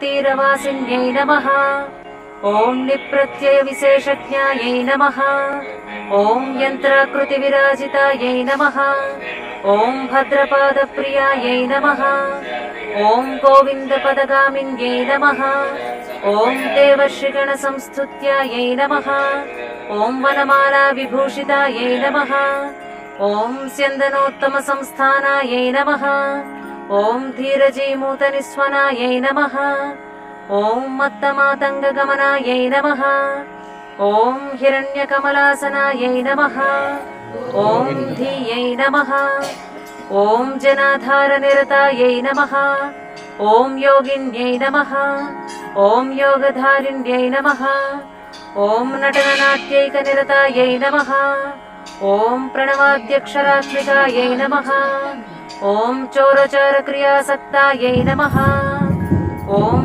तीरवासिन्यै नमः। ॐ निप्रत्ययविशेषज्ञायै नमः। ॐ यन्त्राकृतिविराजितायै नमः। ॐ भद्रपादप्रियायै नमः। ॐ गोविन्दपदगामिन्यै नमः। ॐ देवर्षिगणसंस्तुत्यायै नमः। ॐ वनमालाविभूषितायै नमः। ॐ स्यन्दनोत्तमसंस्थानायै नमः। ॐ धीरजीमूतनिस्वनायै नमः। ॐ मत्तमातङ्गगमनायै नमः। ॐ हिरण्यकमलासनायै नमः। ॐ धीयै नमः। ॐ जनाधारनिरतायै नमः। ॐ योगिन्यै नमः। ॐ योगधारिण्यै नमः। ॐ नटननाट्यैकनिरतायै नमः। ॐ प्रणवाद्यक्षरात्मिकायै नमः। ॐ चोरचारक्रियासक्तायै नमः। ॐ